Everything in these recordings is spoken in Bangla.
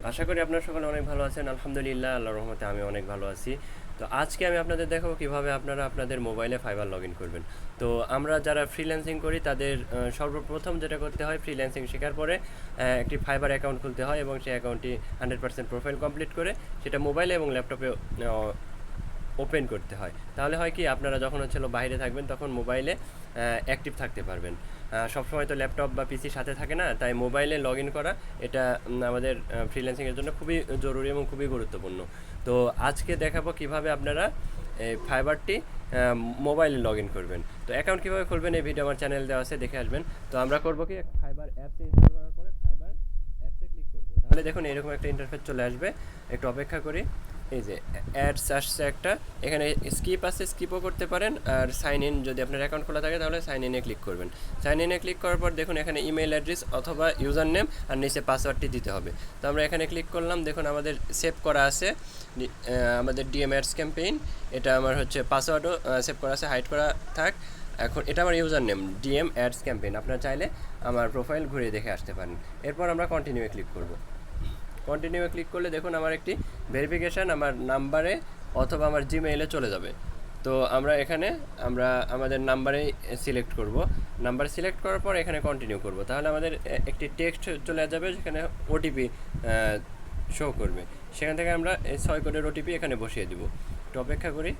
আশা করি আপনারা সকলে অনেক ভালো আছেন। আলহামদুলিল্লাহ, আল্লাহর রহমতে আমি অনেক ভালো আছি। তো আজকে আমি আপনাদের দেখাবো কিভাবে আপনারা আপনাদের মোবাইলে ফাইবার লগ ইন করবেন। তো আমরা যারা ফ্রিল্যান্সিং করি তাদের সর্বপ্রথম যেটা করতে হয়, ফ্রিল্যান্সিং শেখার পরে একটি ফাইবার অ্যাকাউন্ট খুলতে হয় এবং সেই অ্যাকাউন্টটি 100% প্রোফাইল কমপ্লিট করে সেটা মোবাইলে এবং ল্যাপটপে ওপেন করতে হয়। তাহলে হয় কি, আপনারা যখন বাইরে থাকবেন তখন মোবাইলে অ্যাক্টিভ থাকতে পারবেন। সবসময় তো ল্যাপটপ বা পিসির সাথে থাকে না, তাই মোবাইলে লগ ইন করা এটা আমাদের ফ্রিল্যান্সিংয়ের জন্য খুবই জরুরি এবং খুবই গুরুত্বপূর্ণ। তো আজকে দেখাবো কিভাবে আপনারা এই ফাইবারটি মোবাইলে লগ ইন করবেন। তো অ্যাকাউন্ট কীভাবে খুলবেন এই ভিডিও আমার চ্যানেল দেওয়া আছে, দেখে আসবেন। তো আমরা করবো কি, ফাইবার অ্যাপসে ইনস্টল করার পরে ফাইবার অ্যাপসে ক্লিক করবো, তাহলে দেখুন এরকম একটা ইন্টারফেস চলে আসবে। একটু অপেক্ষা করি। এই যে অ্যাডস আসছে একটা, এখানে স্কিপ আছে, স্কিপও করতে পারেন। আর সাইন ইন, যদি আপনার অ্যাকাউন্ট খোলা থাকে তাহলে সাইন ইনে ক্লিক করবেন। সাইন ইনে ক্লিক করার পর দেখুন এখানে ইমেল অ্যাড্রেস অথবা ইউজার নেম আর নিচে পাসওয়ার্ডটি দিতে হবে। তো আমরা এখানে ক্লিক করলাম, দেখুন আমাদের সেভ করা আছে আমাদের ডিএম অ্যাডস ক্যাম্পেইন। এটা আমার পাসওয়ার্ডও সেভ করা আছে, হাইড করা থাক। এখন এটা আমার user name DM ads campaign. আপনারা চাইলে আমার প্রোফাইল ঘুরিয়ে দেখে আসতে পারেন। এরপর আমরা কন্টিনিউয়ে ক্লিক করব। কন্টিনিউয়ে ক্লিক করলে দেখুন আমার একটি ভেরিফিকেশান আমার নাম্বারে অথবা আমার জিমেইলে চলে যাবে। তো আমরা এখানে আমাদের নাম্বারেই সিলেক্ট করব। নাম্বার সিলেক্ট করার পর এখানে কন্টিনিউ করব, তাহলে আমাদের একটি টেক্সট চলে যাবে যেখানে ওটিপি শো করবে। সেখান থেকে আমরা এই 6 কোডের ওটিপি এখানে বসিয়ে দিব। একটু অপেক্ষা করি।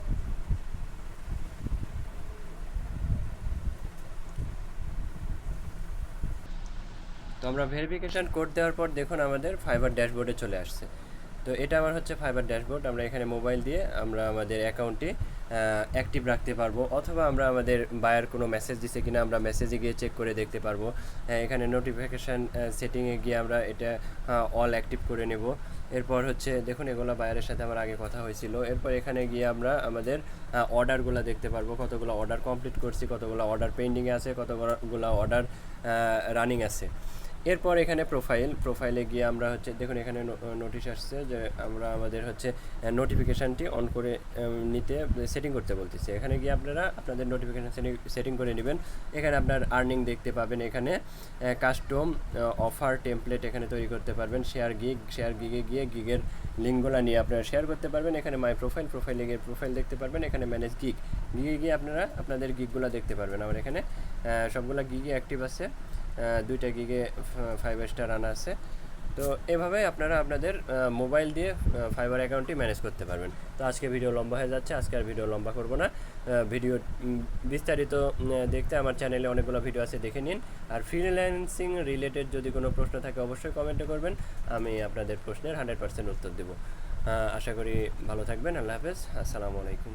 তো আমরা ভেরিফিকেশান কোড দেওয়ার পর দেখুন আমাদের ফাইবার ড্যাশবোর্ডে চলে আসছে। তো এটা আমার ফাইবার ড্যাশবোর্ড। আমরা এখানে মোবাইল দিয়ে আমরা আমাদের অ্যাকাউন্টটি অ্যাক্টিভ রাখতে পারবো, অথবা আমরা আমাদের বায়ার কোনো মেসেজ দিছে কিনা আমরা মেসেজে গিয়ে চেক করে দেখতে পারবো। এখানে নোটিফিকেশান সেটিংয়ে গিয়ে আমরা এটা অল অ্যাক্টিভ করে নেব। এরপর দেখুন এগুলো বায়ারের সাথে আমার আগে কথা হয়েছিল। এরপর এখানে গিয়ে আমরা আমাদের অর্ডারগুলো দেখতে পারবো, কতগুলো অর্ডার কমপ্লিট করছি, কতগুলো অর্ডার পেন্ডিংয়ে আছে, কতগুলো অর্ডার রানিং আছে। এরপর এখানে প্রোফাইলে গিয়ে আমরা দেখুন এখানে নোটিশ আসছে যে আমরা আমাদের নোটিফিকেশানটি অন করে নিতে সেটিং করতে বলতেছে। এখানে গিয়ে আপনারা আপনাদের নোটিফিকেশান সেটিং করে নেবেন। এখানে আপনার আর্নিং দেখতে পাবেন। এখানে কাস্টম অফার টেমপ্লেট এখানে তৈরি করতে পারবেন। শেয়ার গিগে গিয়ে গিগের লিঙ্কগুলো নিয়ে আপনারা শেয়ার করতে পারবেন। এখানে মাই প্রোফাইলে গিয়ে প্রোফাইল দেখতে পারবেন। এখানে ম্যানেজ গিগে গিয়ে আপনারা আপনাদের গিগগুলো দেখতে পারবেন। আমার এখানে সবগুলো গিগে অ্যাক্টিভ আছে, 2টা গিগে 5 স্টার রান আছে। তো এভাবে আপনারা আপনাদের মোবাইল দিয়ে ফাইবার অ্যাকাউন্টটি ম্যানেজ করতে পারবেন। তো আজকে ভিডিও লম্বা হয়ে যাচ্ছে, আজকে আর ভিডিও লম্বা করব না। ভিডিও বিস্তারিত দেখতে আমার চ্যানেলে অনেকগুলো ভিডিও আছে, দেখে নিন। আর ফ্রিল্যান্সিং রিলেটেড যদি কোনো প্রশ্ন থাকে অবশ্যই কমেন্টে করবেন, আমি আপনাদের প্রশ্নের 100% উত্তর দেব। আশা করি ভালো থাকবেন। আল্লাহ হাফেজ, আসসালামু আলাইকুম।